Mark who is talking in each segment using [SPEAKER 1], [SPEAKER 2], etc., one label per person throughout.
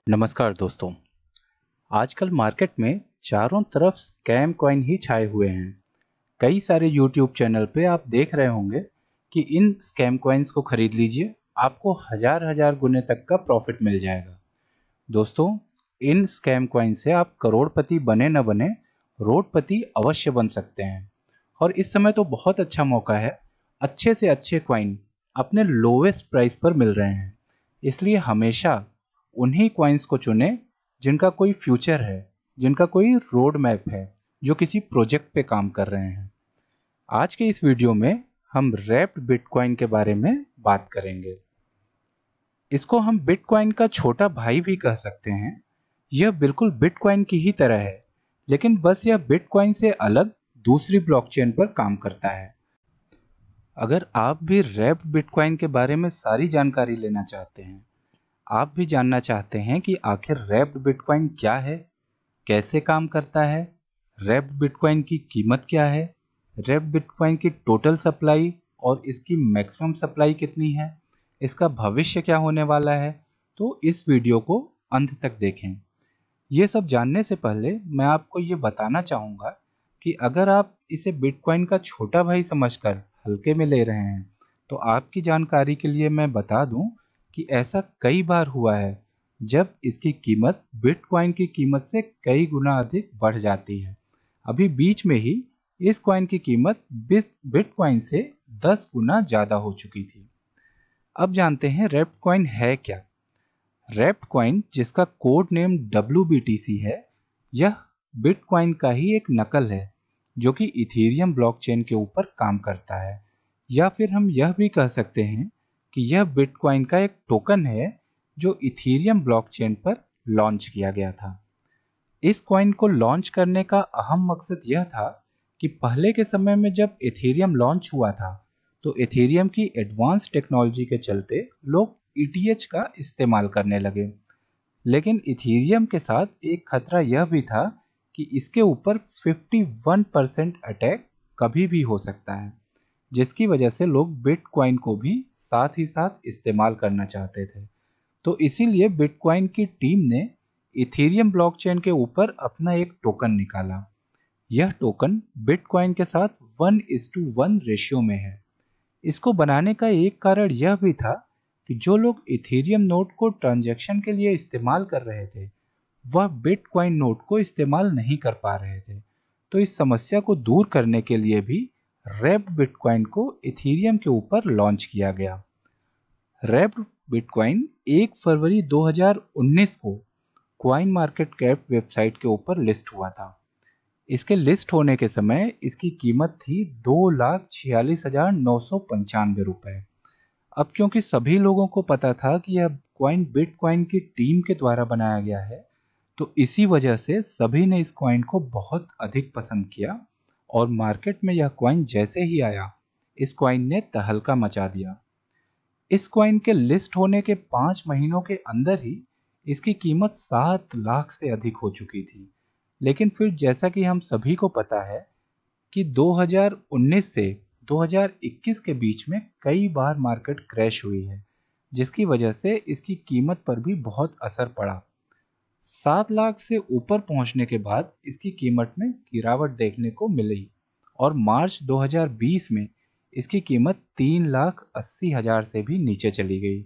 [SPEAKER 1] नमस्कार दोस्तों। आजकल मार्केट में चारों तरफ स्कैम कॉइन ही छाए हुए हैं। कई सारे यूट्यूब चैनल पे आप देख रहे होंगे कि इन स्कैम कॉइन्स को खरीद लीजिए, आपको हजार हजार गुने तक का प्रॉफिट मिल जाएगा। दोस्तों, इन स्कैम कॉइन से आप करोड़पति बने न बने, रोडपति अवश्य बन सकते हैं। और इस समय तो बहुत अच्छा मौका है, अच्छे से अच्छे कॉइन अपने लोवेस्ट प्राइस पर मिल रहे हैं। इसलिए हमेशा उन्हीं कॉइन्स को चुनें जिनका कोई फ्यूचर है, जिनका कोई रोड मैप है, जो किसी प्रोजेक्ट पे काम कर रहे हैं। आज के इस वीडियो में हम रैप्ड बिटकॉइन के बारे में बात करेंगे। इसको हम बिटकॉइन का छोटा भाई भी कह सकते हैं। यह बिल्कुल बिटकॉइन की ही तरह है, लेकिन बस यह बिटकॉइन से अलग दूसरी ब्लॉकचेन पर काम करता है। अगर आप भी रैप्ड बिटकॉइन के बारे में सारी जानकारी लेना चाहते हैं, आप भी जानना चाहते हैं कि आखिर रैप्ड बिटकॉइन क्या है, कैसे काम करता है, रैप्ड बिटकॉइन की कीमत क्या है, रैप्ड बिटकॉइन की टोटल सप्लाई और इसकी मैक्सिमम सप्लाई कितनी है, इसका भविष्य क्या होने वाला है, तो इस वीडियो को अंत तक देखें। ये सब जानने से पहले मैं आपको ये बताना चाहूँगा कि अगर आप इसे बिटकॉइन का छोटा भाई समझकर हल्के में ले रहे हैं, तो आपकी जानकारी के लिए मैं बता दूं कि ऐसा कई बार हुआ है जब इसकी कीमत बिटकॉइन की कीमत से कई गुना अधिक बढ़ जाती है। अभी बीच में ही इस कॉइन की कीमत बिटकॉइन से 10 गुना ज़्यादा हो चुकी थी। अब जानते हैं रैप्ट कॉइन है क्या। रैप्ट कॉइन, जिसका कोड नेम WBTC है, यह बिटकॉइन का ही एक नकल है जो कि इथेरियम ब्लॉकचेन के ऊपर काम करता है। या फिर हम यह भी कह सकते हैं कि यह बिटकॉइन का एक टोकन है जो इथेरियम ब्लॉकचेन पर लॉन्च किया गया था। इस कॉइन को लॉन्च करने का अहम मकसद यह था कि पहले के समय में जब इथेरियम लॉन्च हुआ था, तो इथेरियम की एडवांस टेक्नोलॉजी के चलते लोग ETH का इस्तेमाल करने लगे। लेकिन इथेरियम के साथ एक खतरा यह भी था कि इसके ऊपर 51% अटैक कभी भी हो सकता है, जिसकी वजह से लोग बिटकॉइन को भी साथ ही साथ इस्तेमाल करना चाहते थे। तो इसीलिए बिटकॉइन की टीम ने इथेरियम ब्लॉकचेन के ऊपर अपना एक टोकन निकाला। यह टोकन बिटकॉइन के साथ 1:1 रेशियो में है। इसको बनाने का एक कारण यह भी था कि जो लोग इथेरियम नोड को ट्रांजैक्शन के लिए इस्तेमाल कर रहे थे, वह बिटकॉइन नोड को इस्तेमाल नहीं कर पा रहे थे। तो इस समस्या को दूर करने के लिए भी रैप्ड बिटकॉइन को इथेरियम के ऊपर लॉन्च किया गया। रैप्ड बिटकॉइन 1 फरवरी 2019 को कॉइन मार्केट कैप वेबसाइट के ऊपर लिस्ट हुआ था। इसके लिस्ट होने के समय इसकी कीमत थी 2,46,995 रुपए। अब क्योंकि सभी लोगों को पता था कि यह कॉइन बिटकॉइन की टीम के द्वारा बनाया गया है, तो इसी वजह से सभी ने इस कॉइन को बहुत अधिक पसंद किया और मार्केट में यह कॉइन जैसे ही आया, इस कॉइन ने तहलका मचा दिया। इस कॉइन के लिस्ट होने के 5 महीनों के अंदर ही इसकी कीमत 7 लाख से अधिक हो चुकी थी। लेकिन फिर जैसा कि हम सभी को पता है कि 2019 से 2021 के बीच में कई बार मार्केट क्रैश हुई है, जिसकी वजह से इसकी कीमत पर भी बहुत असर पड़ा। 7 लाख से ऊपर पहुंचने के बाद इसकी कीमत में गिरावट देखने को मिली और मार्च 2020 में इसकी कीमत 3,80,000 से भी नीचे चली गई।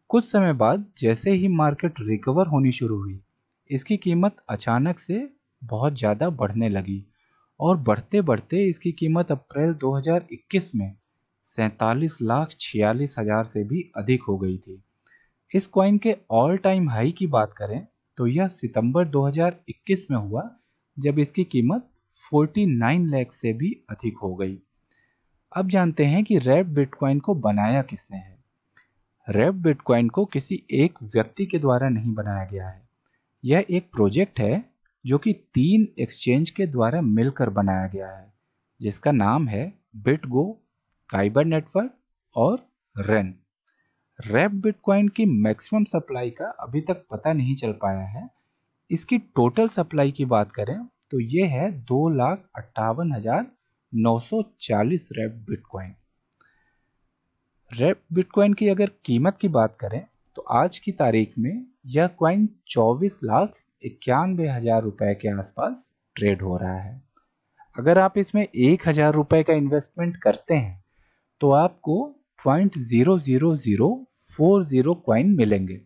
[SPEAKER 1] कुछ समय बाद जैसे ही मार्केट रिकवर होनी शुरू हुई, इसकी कीमत अचानक से बहुत ज़्यादा बढ़ने लगी और बढ़ते बढ़ते इसकी कीमत अप्रैल 2021 में 47,46,000 से भी अधिक हो गई थी। इस कॉइन के ऑल टाइम हाई की बात करें तो यह सितंबर 2021 में हुआ, जब इसकी कीमत 49 लाख से भी अधिक हो गई। अब जानते हैं कि रैप्ड बिटकॉइन को बनाया किसने है। रैप्ड बिटकॉइन को किसी एक व्यक्ति के द्वारा नहीं बनाया गया है। यह एक प्रोजेक्ट है जो कि 3 एक्सचेंज के द्वारा मिलकर बनाया गया है, जिसका नाम है बिटगो, काइबर नेटवर्क और रेन। रैप्ड बिटकॉइन की मैक्सिमम सप्लाई का अभी तक पता नहीं चल पाया है। इसकी टोटल सप्लाई की बात करें तो ये है 2,58,940 रैप्ड बिटकॉइन। रैप्ड बिटकॉइन की अगर कीमत की बात करें तो आज की तारीख में यह कॉइन 24,91,000 रुपए के आसपास ट्रेड हो रहा है। अगर आप इसमें 1,000 रुपए का इन्वेस्टमेंट करते हैं तो आपको 0.00040 कॉइन मिलेंगे।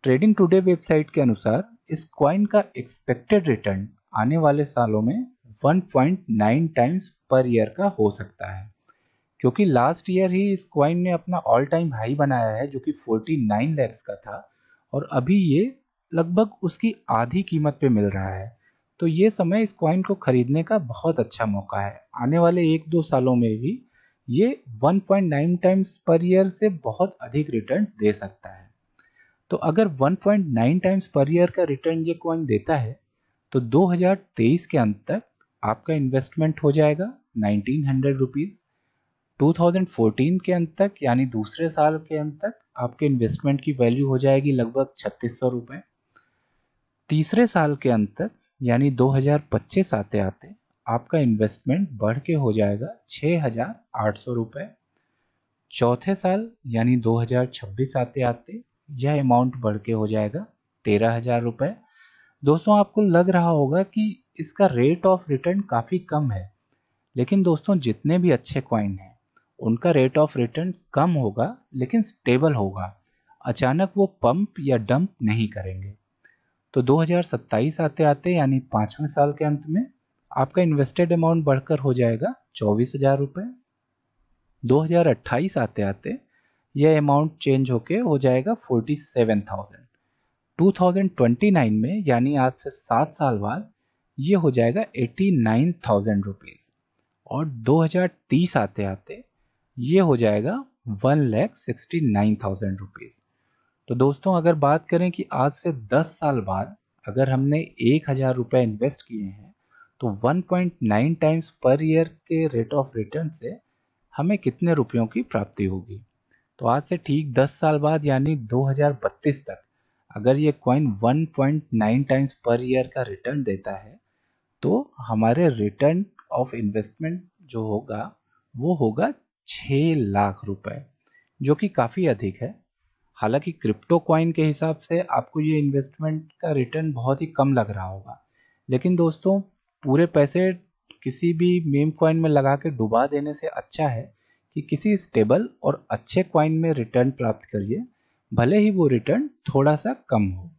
[SPEAKER 1] ट्रेडिंग टुडे वेबसाइट के अनुसार इस कॉइन का एक्सपेक्टेड रिटर्न आने वाले सालों में 1.9 टाइम्स पर ईयर का हो सकता है, क्योंकि लास्ट ईयर ही इस कॉइन ने अपना ऑल टाइम हाई बनाया है जो कि 49 लैक्स का था, और अभी ये लगभग उसकी आधी कीमत पे मिल रहा है। तो ये समय इस कॉइन को खरीदने का बहुत अच्छा मौका है। आने वाले 1-2 सालों में भी ये 1.9 टाइम्स पर ईयर से बहुत अधिक रिटर्न दे सकता है। तो अगर 1.9 टाइम्स पर ईयर का रिटर्न ये कॉइन देता है तो 2023 के अंत तक आपका इन्वेस्टमेंट हो जाएगा 1900 रुपीज़। 2014 के अंत तक यानी दूसरे साल के अंत तक आपके इन्वेस्टमेंट की वैल्यू हो जाएगी लगभग 3600 रुपये। तीसरे साल के अंत तक यानी 2025 आते आते आपका इन्वेस्टमेंट बढ़ के हो जाएगा 6,800 रुपये। चौथे साल यानी 2026 आते आते यह अमाउंट बढ़ के हो जाएगा 13,000 रुपये। दोस्तों, आपको लग रहा होगा कि इसका रेट ऑफ रिटर्न काफ़ी कम है, लेकिन दोस्तों जितने भी अच्छे कॉइन हैं उनका रेट ऑफ रिटर्न कम होगा लेकिन स्टेबल होगा। अचानक वो पंप या डंप नहीं करेंगे। तो 2027 आते आते यानी 5वें साल के अंत में आपका इन्वेस्टेड अमाउंट बढ़कर हो जाएगा 24,000 रुपये। 2028 आते आते यह अमाउंट चेंज होके हो जाएगा 47,000। 2029 में यानी आज से 7 साल बाद ये हो जाएगा 89,000 रुपीज़, और 2030 आते आते ये हो जाएगा 1,69,000 रुपीज़। तो दोस्तों, अगर बात करें कि आज से 10 साल बाद अगर हमने 1,000 रुपये इन्वेस्ट किए हैं तो 1.9 टाइम्स पर ईयर के रेट ऑफ रिटर्न से हमें कितने रुपयों की प्राप्ति होगी। तो आज से ठीक 10 साल बाद यानी 2032 तक अगर ये कॉइन 1.9 टाइम्स पर ईयर का रिटर्न देता है तो हमारे रिटर्न ऑफ इन्वेस्टमेंट जो होगा वो होगा 6 लाख रुपए, जो कि काफ़ी अधिक है। हालांकि क्रिप्टो कॉइन के हिसाब से आपको ये इन्वेस्टमेंट का रिटर्न बहुत ही कम लग रहा होगा, लेकिन दोस्तों पूरे पैसे किसी भी मीम कॉइन में लगा के डुबा देने से अच्छा है कि किसी स्टेबल और अच्छे कॉइन में रिटर्न प्राप्त करिए, भले ही वो रिटर्न थोड़ा सा कम हो।